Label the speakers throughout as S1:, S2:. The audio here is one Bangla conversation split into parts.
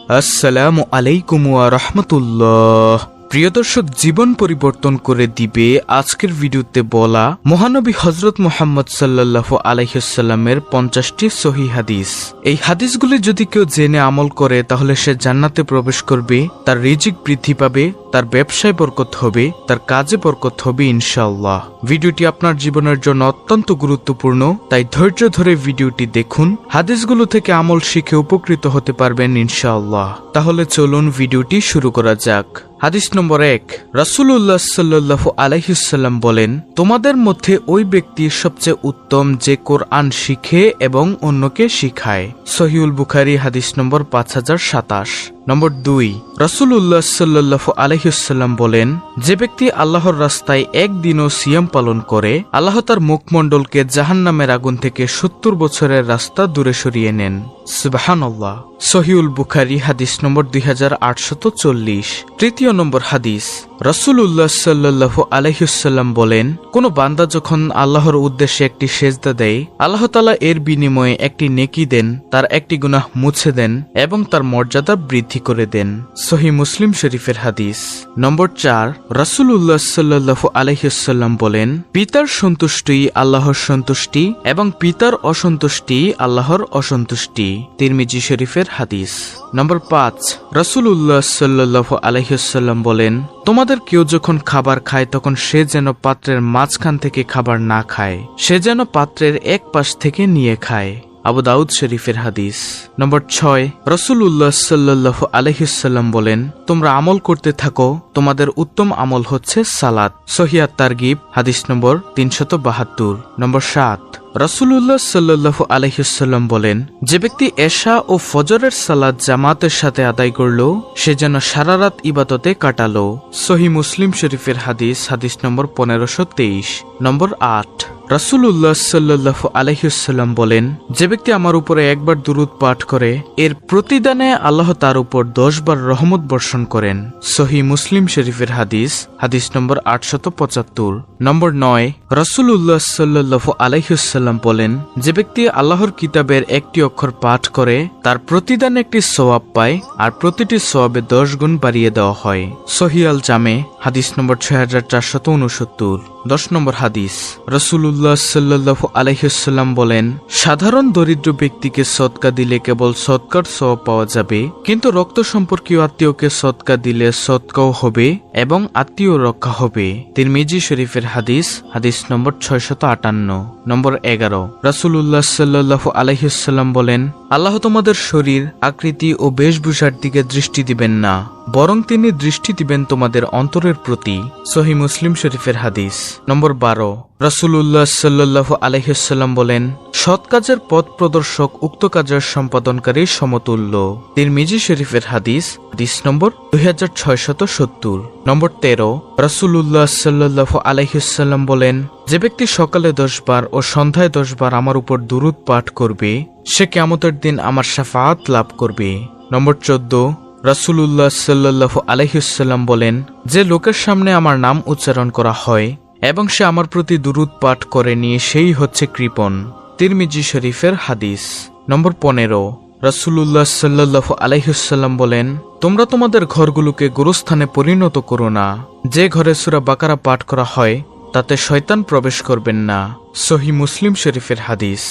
S1: আসসালামু আলাইকুম ওয়া রাহমাতুল্লাহ। প্রিয় দর্শক, জীবন পরিবর্তন করে দিবে আজকের ভিডিওতে বলা মহানবী হযরত মুহাম্মদ সাল্লাল্লাহু আলাইহি ওয়াসাল্লামের 50টি সহিহ হাদিস। এই হাদিসগুলি যদি কেউ জেনে আমল করে তাহলে সে জান্নাতে প্রবেশ করবে, তার রিজিক বৃদ্ধি পাবে, তার ব্যবসায় বরকত হবে, তার কাজে বরকত হবে ইনশাআল্লাহ। ভিডিওটি আপনার জীবনের জন্য অত্যন্ত গুরুত্বপূর্ণ, তাই ধৈর্য ধরে ভিডিওটি দেখুন। হাদিসগুলো থেকে আমল শিখে উপকৃত হতে পারবেন ইনশাআল্লাহ। তাহলে চলুন ভিডিওটি শুরু করা যাক। হাদিস নম্বর 1, রাসূলুল্লাহ সাল্লাল্লাহু আলাইহি ওয়াসাল্লাম বলেন, তোমাদের মধ্যে ওই ব্যক্তি সবচেয়ে উত্তম যে কোরআন শিখে এবং অন্যকে শিখায়। সহিহুল বুখারী হাদিস নম্বর 5027। নম্বর 2, রাসূলুল্লাহ সাল্লাল্লাহু আলাইহি ওয়াসাল্লাম বলেন, যে ব্যক্তি আল্লাহর রাস্তায় একদিনও সিয়াম পালন করে আল্লাহ তার মুখমণ্ডলকে জাহান্নামের আগুন থেকে 70 বছরের রাস্তা দূরে সরিয়ে নেন। সুবহানাল্লাহ। সহিহুল বুখারী হাদিস নম্বর 2840। তৃতীয় নম্বর হাদিস, রাসূলুল্লাহ সাল্লাল্লাহু আলাইহি ওয়াসাল্লাম বলেন, কোন বান্দা যখন আল্লাহর উদ্দেশ্যে একটি সেজদা দেয় আল্লাহ তাআলা এর বিনিময়ে একটি নেকি দেন, তার একটি গুনাহ মুছে দেন এবং তার মর্যাদা বৃদ্ধি করে দেন। সহিহ মুসলিম শরীফের হাদিস। নম্বর 4, রাসূলুল্লাহ সাল্লাল্লাহু আলাইহি ওয়াসাল্লাম বলেন, পিতার সন্তুষ্টি আল্লাহর সন্তুষ্টি এবং পিতার অসন্তুষ্টি আল্লাহর অসন্তুষ্টি। তিরমিজি শরীফের হাদিস। নম্বর 5, রাসূলুল্লাহ সাল্লাল্লাহু আলাইহি ওয়াসাল্লাম বলেন, তোমাদের কেউ যখন খাবার খায় তখন সে যেন পাত্রের মাঝখান থেকে খাবার না খায়, সে যেন পাত্রের এক পাশ থেকে নিয়ে খায়। আবু দাউদ শরীফের হাদিস। নম্বর 6, রাসূলুল্লাহ সাল্লাল্লাহু আলাইহি ওয়াসাল্লাম বলেন, তোমরা আমল করতে থাকো, তোমাদের উত্তম আমল হচ্ছে সালাত। সহিহ আত-তারগিব হাদিস নম্বর 372। নম্বর 7, রাসূলুল্লাহ সাল্লাল্লাহু আলাইহি ওয়াসাল্লাম বলেন, যে ব্যক্তি এশা ও ফজরের সালাত জামাতের সাথে আদায় করল সে যেন সারা রাত ইবাদতে কাটালো। সহিহ মুসলিম শরীফের হাদিস, হাদিস নম্বর 1523। নম্বর 8, রাসূলুল্লাহ সাল্লাল্লাহু আলাইহি ওয়াসাল্লাম বলেন, যে ব্যক্তি আমার উপরে একবার দুরূদ পাঠ করে এর প্রতিদানে আল্লাহ তার উপর 10 বার রহমত বর্ষণ করেন। সহিহ মুসলিম শরীফের হাদিস, হাদিস নম্বর 875। নম্বর 9, রাসূলুল্লাহ সাল্লাল্লাহু আলাইহি ওয়াসাল্লাম বলেন, যে ব্যক্তি আল্লাহর কিতাবের একটি অক্ষর পাঠ করে তার প্রতিদানে একটি সওয়াব পায় আর প্রতিটি সওয়াবে 10 গুণ বাড়িয়ে দেওয়া হয়। সহিহ আল জামে হাদিস নম্বর 6469। 10 নম্বর হাদিস, রাসূলুল্লাহ সাল্লাল্লাহু আলাইহি ওয়াসাল্লাম বলেন, সাধারণ দরিদ্র ব্যক্তিকে সদকা দিলে কেবল সদকার সওয়াব পাওয়া যাবে, কিন্তু রক্ত সম্পর্কীয় আত্মীয়কে সদকা দিলে সদকাও হবে এবং আত্মীয় রক্ষা হবে। তিরমিজি শরীফের হাদিস, হাদিস নম্বর 658। নম্বর 11, রাসূলুল্লাহ সাল্লাল্লাহু আলাইহি ওয়াসাল্লাম বলেন, আল্লাহ তোমাদের শরীর, আকৃতি ও বেশভূষার দিকে দৃষ্টি দিবেন না, বরং তিনি দৃষ্টি দিবেন তোমাদের অন্তরের প্রতি। সহিহ মুসলিম শরীফের হাদিস। নম্বর 12, রাসূলুল্লাহ সাল্লাল্লাহু আলাইহি ওয়াসাল্লাম বলেন, সৎ কাজের পথ প্রদর্শক উক্ত কাজের সম্পাদনকারীর সমতুল্য। তিরমিজি শরীফের হাদিস, হাদিস নম্বর 2670। নম্বর 13, রাসূলুল্লাহ সাল্লাল্লাহু আলাইহি ওয়াসাল্লাম বলেন, যে ব্যক্তি সকালে 10 বার ও সন্ধ্যায় 10 বার আমার উপর দুরূদ পাঠ করবে সে কিয়ামতের দিন আমার শাফাআত লাভ করবে। নম্বর 14, রাসূলুল্লাহ সাল্লাল্লাহু আলাইহি ওয়াসাল্লাম বলেন, যে লোকের সামনে আমার নাম উচ্চারণ করা হয় এবং সে আমার প্রতি দুরূদ পাঠ করেনি সেই হচ্ছে কৃপণ। তিরমিজি শরীফের হাদিস। নম্বর 15, রাসূলুল্লাহ সাল্লাল্লাহু আলাইহি ওয়াসাল্লাম বলেন, তোমরা তোমাদের ঘরগুলোকে গোরস্থানে পরিণত করো না, যে ঘরে সূরা বাকারা পাঠ করা হয় তাতে শয়তান প্রবেশ করবেন না। সহিহ মুসলিম শরীফের হাদিস।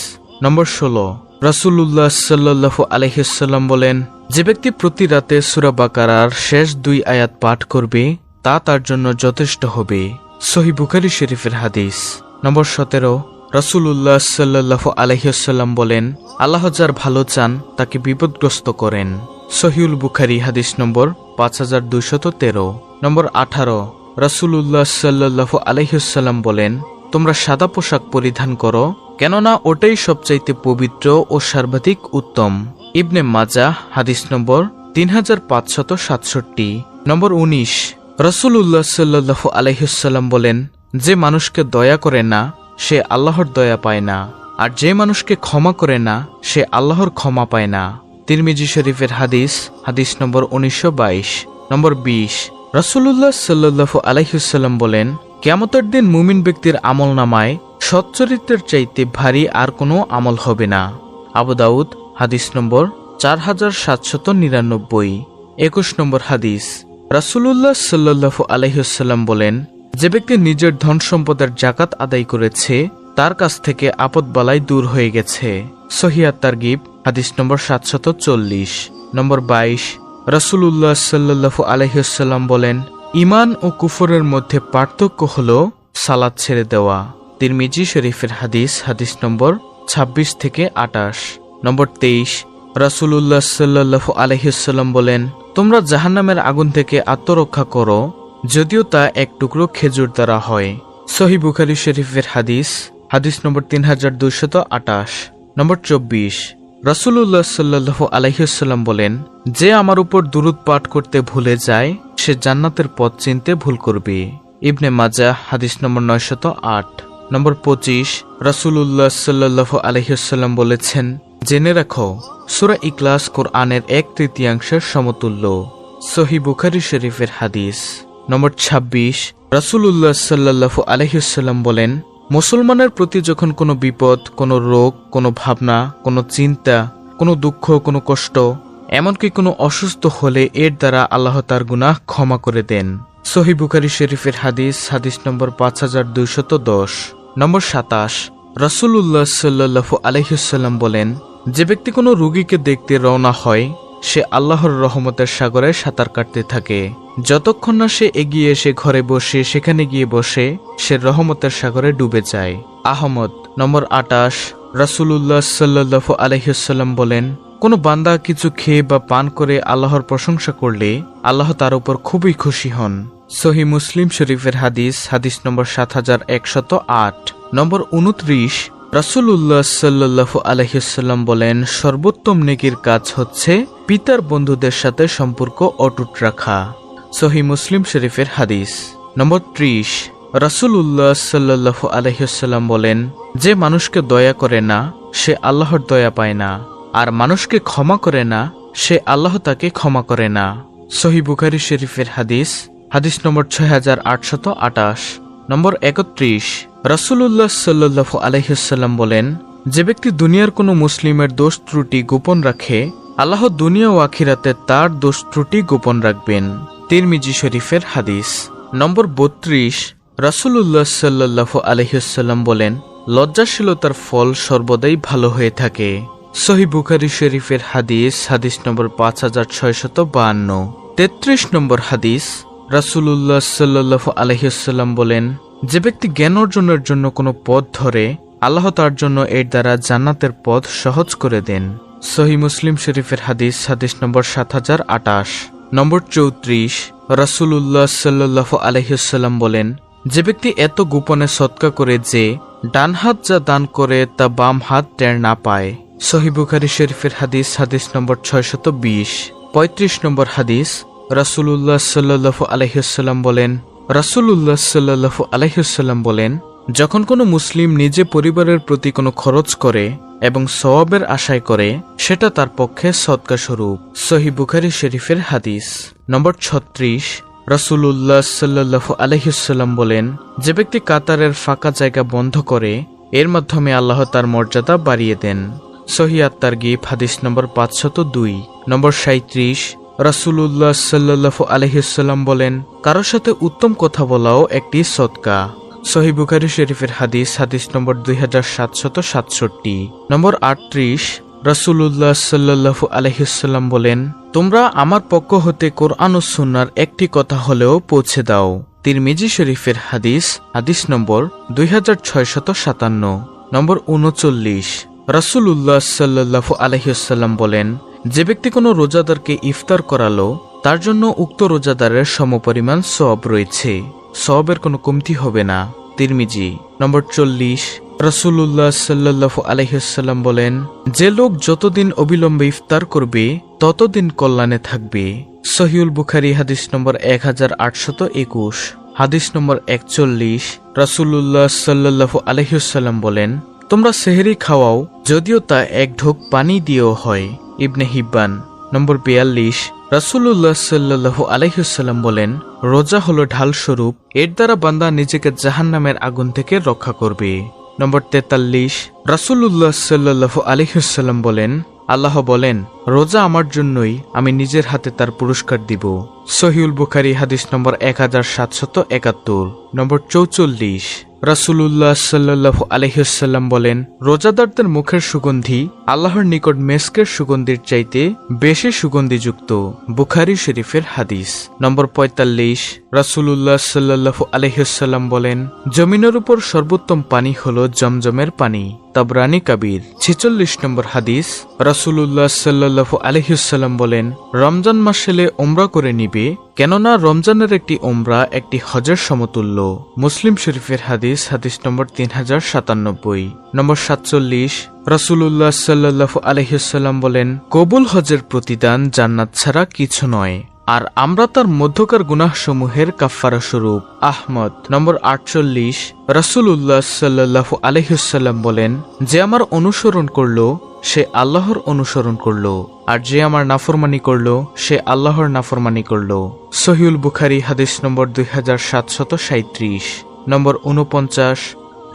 S1: নম্বর 16, রাসূলুল্লাহ সাল্লাল্লাহু আলাইহি ওয়াসাল্লাম বলেন, যে ব্যক্তি প্রতি রাতে সূরা বাকারার শেষ 2 আয়াত পাঠ করবে তা তার জন্য যথেষ্ট হবে। সহিহ বুখারী শরীফের হাদিস। নম্বর 17, রাসূলুল্লাহ সাল্লাল্লাহু আলাইহি ওয়াসাল্লাম বলেন, আল্লাহ যার ভালো চান তাকে বিপদগ্রস্ত করেন। সহিহুল বুখারী হাদিস নম্বর 5213। নম্বর 18, রাসূলুল্লাহ সাল্লাল্লাহু আলাইহি ওয়াসাল্লাম বলেন, তোমরা সাদা পোশাক পরিধান করো, কেননা ওটাই সবচাইতে পবিত্র ও সর্বাধিক উত্তম। ইবনে মাজাহ হাদিস নম্বর 3567। নম্বর 19, রাসূলুল্লাহ সাল্লাল্লাহু আলাইহি ওয়াসাল্লাম বলেন, যে মানুষকে দয়া করে না সে আল্লাহর দয়া পায় না, আর যে মানুষকে ক্ষমা করে না সে আল্লাহর ক্ষমা পায় না। তিরমিজি শরীফের হাদিস, হাদিস নম্বর 1922। নম্বর 20, রাসূলুল্লাহ সাল্লাল্লাহু আলাইহি ওয়াসাল্লাম বলেন, কিয়ামতের দিন মুমিন ব্যক্তির আমলনামায় সচ্চরিত্রের চাইতে ভারী আর কোনো আমল হবে না। আবু দাউদ হাদিস নম্বর 4799। 21 নম্বর হাদিস, রাসূলুল্লাহ সাল্লাল্লাহু আলাইহি ওয়াসাল্লাম বলেন, যে ব্যক্তি নিজের ধন সম্পদের যাকাত আদায় করেছে তার কাছ থেকে আপদবালাই দূর হয়ে গেছে। সহিহ আত-তারগিব হাদিস নম্বর 740। নম্বর 22, রাসূলুল্লাহ সাল্লাল্লাহু আলাইহি ওয়াসাল্লাম বলেন, ঈমান ও কুফরের মধ্যে পার্থক্য হলো সালাত ছেড়ে দেওয়া। তিরমিজি শরীফের হাদিস, হাদিস নম্বর 26 থেকে 28। নম্বর 23, রাসূলুল্লাহ সাল্লাল্লাহু আলাইহি ওয়াসাল্লাম বলেন, তোমরা জাহান্নামের আগুন থেকে আত্মরক্ষা করো, যদিও তা এক টুকরো খেজুর দ্বারা হয়। সহিহ বুখারী শরীফের হাদিস, হাদিস নম্বর 3228। নম্বর 24, রাসূলুল্লাহ সাল্লাল্লাহু আলাইহি ওয়াসাল্লাম বলেন, যে আমার উপর দুরূদ পাঠ করতে ভুলে যায় সে জান্নাতের পথ চিনতে ভুল করবে। ইবনে মাজাহ হাদিস নম্বর 908। নম্বর 25, রাসূলুল্লাহ সাল্লাল্লাহু আলাইহি ওয়াসাল্লাম বলেছেন, জেনে রাখো সূরা ইখলাস কোরআনের 1/3 সমতুল্য। সহিহ বুখারী শরীফের হাদিস। নম্বর 26, রাসূলুল্লাহ সাল্লাল্লাহু আলাইহি ওয়াসাল্লাম বলেন, মুসলমানের প্রতি যখন কোনো বিপদ, কোনো রোগ, কোনো ভাবনা, কোনো চিন্তা, কোনো দুঃখ, কোনো কষ্ট, এমনকি কোনো অসুস্থ হলে এর দ্বারা আল্লাহ তার গুনাহ ক্ষমা করে দেন। সহিহ বুখারী শরীফের হাদিস, হাদিস নম্বর 5210। নম্বর 27, রাসূলুল্লাহ সাল্লাল্লাহু আলাইহি ওয়াসাল্লাম বলেন, যে ব্যক্তি কোনো রোগীকে দেখতে রওনা হয় সে আল্লাহর রহমতের সাগরে সাঁতার কাটতে থাকে। যতক্ষণ না সে এগিয়ে এসে ঘরে বসে সেখানে গিয়ে বসে সে রহমতের সাগরে ডুবে যায়। আহমদ। নম্বর 28, রাসূলুল্লাহ সাল্লাল্লাহু আলাইহি ওয়াসাল্লাম বলেন, কোনো বান্দা কিছু খেয়ে বা পান করে আল্লাহর প্রশংসা করলে আল্লাহ তার উপর খুবই খুশি হন। সহিহ মুসলিম শরীফের হাদিস, হাদিস নম্বর 7108। নম্বর 29, রাসূলুল্লাহ সাল্লাল্লাহু আলাইহি ওয়াসাল্লাম বলেন, সর্বোত্তম নেকির কাজ হচ্ছে পিতার বন্ধুদের সাথে সম্পর্ক অটুট রাখা। সহিহ মুসলিম শরীফের হাদিস। নম্বর 30, রাসূলুল্লাহ সাল্লাল্লাহু আলাইহি ওয়াসাল্লাম বলেন, যে মানুষকে দয়া করে না সে আল্লাহর দয়া পায় না, আর মানুষকে ক্ষমা করে না সে আল্লাহ তাকে ক্ষমা করে না। সহিহ বুখারী শরীফের হাদিস, হাদিস নম্বর 6828। নম্বর 31, রাসূলুল্লাহ সাল্লাল্লাহু আলাইহি ওয়াসাল্লাম বলেন, যে ব্যক্তি দুনিয়ার কোনো মুসলিমের দোষ ত্রুটি গোপন রাখে আল্লাহ দুনিয়া ও আখিরাতে তার দোষ ত্রুটি গোপন রাখবেন। তিরমিজি শরীফের হাদিস। নম্বর 32, রাসূলুল্লাহ সাল্লাল্লাহু আলাইহি ওয়াসাল্লাম বলেন, লজ্জাশীলতার ফল সর্বদাই ভালো হয়ে থাকে। সহিহ বুখারী শরীফের হাদিস, হাদিস নম্বর 5652। 33 নম্বর হাদিস, রাসূলুল্লাহ সাল্লাল্লাহু আলাইহি ওয়াসাল্লাম বলেন, যে ব্যক্তি জ্ঞান অর্জনের জন্য কোনো পথ ধরে আল্লাহ তার জন্য এর দ্বারা জান্নাতের পথ সহজ করে দেন। সহিহ মুসলিম শরীফের হাদিস, হাদিস নম্বর 7028। নম্বর 34, রাসূলুল্লাহ সাল্লাল্লাহু আলাইহি ওয়াসাল্লাম বলেন, যে ব্যক্তি এত গোপনে সদকা করে যে ডান হাত যা দান করে তা বাম হাত টের না পায়। সহিহ বুখারী শরীফের হাদিস, হাদিস নম্বর 620। 35 নম্বর হাদিস, রাসূলুল্লাহ সাল্লাল্লাহু আলাইহি ওয়াসাল্লাম বলেন, রাসূলুল্লাহ সাল্লাল্লাহু আলাইহি ওয়াসাল্লাম বলেন, যখন কোনো মুসলিম নিজে পরিবারের প্রতি কোনো খরচ করে এবং সওয়াবের আশায় করে সেটা তার পক্ষে সদকা স্বরূপ। সহিহ বুখারী শরীফের হাদিস। নম্বর 36, রাসূলুল্লাহ সাল্লাল্লাহু আলাইহি ওয়াসাল্লাম বলেন, যে ব্যক্তি কাতারের ফাঁকা জায়গা বন্ধ করে এর মাধ্যমে আল্লাহ তার মর্যাদা বাড়িয়ে দেন। সহিহ আত-তারগিব, হাদিস নম্বর 502। নম্বর 37, রাসূলুল্লাহ সাল্লাল্লাহু আলাইহি ওয়াসাল্লাম বলেন, কারোর সাথে উত্তম কথা বলাও একটি সদকা। সহিহ বুখারী শরীফের হাদিস, হাদিস নম্বর 2767। নম্বর 38, রাসূলুল্লাহ সাল্লাল্লাহু আলাইহি ওয়াসাল্লাম বলেন, তোমরা আমার পক্ষ হতে কোরআন ও সুন্নাহর একটি কথা হলেও পৌঁছে দাও। তিরমিজি শরীফের হাদিস, হাদিস নম্বর 2657। নম্বর 39, রাসূলুল্লাহ সাল্লাল্লাহু আলাইহি ওয়াসাল্লাম বলেন, যে ব্যক্তি কোনো রোজাদারকে ইফতার করালো তার জন্য উক্ত রোজাদারের সমপরিমাণ সওয়াব রয়েছে, সওয়াবের কোনো কমতি হবে না। তিরমিজি। নম্বর 40, রাসূলুল্লাহ সাল্লাল্লাহু আলাইহি ওয়াসাল্লাম বলেন, যে লোক যতদিন অবিলম্বে ইফতার করবে ততদিন কল্যাণে থাকবে। সহিহুল বুখারী, হাদিস নম্বর 1821। হাদিস নম্বর 41, রাসূলুল্লাহ সাল্লাল্লাহু আলাইহি ওয়াসাল্লাম বলেন, তোমরা সেহরি খাওয়াও যদিও তা এক ঢোক পানি দিয়েও হয়। ইবনে হিব্বান। নম্বর 42, রাসূলুল্লাহ সাল্লাল্লাহু আলাইহি ওয়াসাল্লাম বলেন, রোজা হলো ঢাল স্বরূপ, এর দ্বারা বান্দা নিজেকে জাহান্নামের আগুন থেকে রক্ষা করবে। নম্বর 43, রাসূলুল্লাহ সাল্লাল্লাহু আলাইহি ওয়াসাল্লাম বলেন, আল্লাহ বলেন, রোজা আমার জন্যই, আমি নিজের হাতে তার পুরস্কার দিব। সহিউল বুখারী হাদিস নম্বর 1771। নম্বর 44, রাসূলুল্লাহ সাল্লাল্লাহু আলাইহি ওয়াসাল্লাম বলেন, রোজাদারদের মুখের সুগন্ধি আল্লাহর নিকট মেস্কের সুগন্ধির চাইতে বেশি সুগন্ধিযুক্ত। বুখারী শরীফের হাদিস। নম্বর 45, রাসূলুল্লাহ সাল্লাল্লাহু আলাইহি ওয়াসাল্লাম বলেন, জমিনের উপর সর্বোত্তম পানি হলো জমজমের পানি। তাবরানী কাবীর। 46 নম্বর হাদিস, রাসূলুল্লাহ সাল্লাল্লাহু আলাইহি ওয়াসাল্লাম বলেন, রমজান মাস এলে উমরা করে নিবে, কেননা রমজানের একটি উমরা একটি হজের সমতুল্য। মুসলিম শরীফের হাদিস, হাদিস নম্বর 3097। নম্বর 47, রাসূলুল্লাহ সাল্লাল্লাহু আলাইহি ওয়াসাল্লাম বলেন, কবুল হজের প্রতিদান জান্নাত ছাড়া কিছু নয়, আর আমরা তার মধ্যকার গুনাহসমূহের কাফফারা স্বরূপ। আহমদ। নম্বর 48, রাসূলুল্লাহ সাল্লাল্লাহু আলাইহি ওয়াসাল্লাম বলেন, যে আমার অনুসরণ করলো সে আল্লাহর অনুসরণ করলো, আর যে আমার নাফরমানি করলো সে আল্লাহর নাফরমানি করলো। সহিউল বুখারী হাদিস নম্বর 2737। নম্বর 49,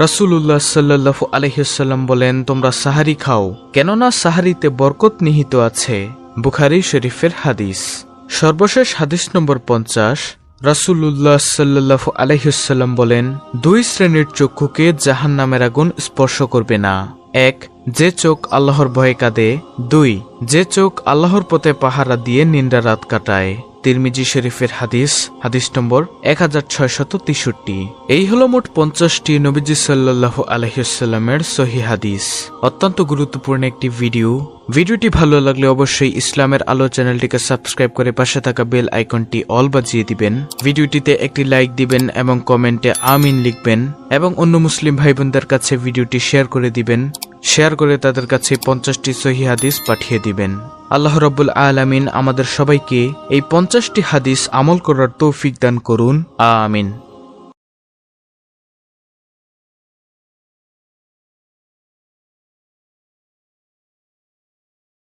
S1: রাসূলুল্লাহ সাল্লাল্লাহু আলাইহি ওয়াসাল্লাম বলেন, তোমরা সাহারি খাও, কেননা সাহারিতে বরকত নিহিত আছে। বুখারী শরীফের হাদিস। সর্বশেষ হাদিস নম্বর 50, রাসূলুল্লাহ সাল্লাল্লাহু আলাইহি ওয়াসাল্লাম বলেন, দুই শ্রেণীর চক্ষুকে জাহান্নামের আগুন স্পর্শ করবে না। 1, যে চোখ আল্লাহর ভয়ে কাঁদে। 2, যে চোখ আল্লাহর পথে পাহারা দিয়ে নিন্দা রাত কাটায়। তিরমিজি শরীফের হাদিস, হাদিস নম্বর 1663। এই হলো মোট 50টি নবীজি সাল্লাল্লাহু আলাইহি ওয়াসাল্লামের সহিহ হাদিস। অত্যন্ত গুরুত্বপূর্ণ একটি ভিডিও। ভিডিওটি ভালো লাগলে অবশ্যই ইসলামের আলো চ্যানেলটিকে সাবস্ক্রাইব করে পাশে থাকা বেল আইকনটি অল বাজিয়ে দিবেন। ভিডিওটিতে একটি লাইক দিবেন এবং কমেন্টে আমিন লিখবেন, এবং অন্য মুসলিম ভাই বোনদের কাছে ভিডিওটি শেয়ার করে দিবেন। শেয়ার করে তাদের কাছে 50টি সহিহ হাদিস পাঠিয়ে দিবেন। আল্লাহ রাব্বুল আলামিন আমাদের সবাইকে এই 50টি হাদিস আমল করার তৌফিক দান করুন। আমিন।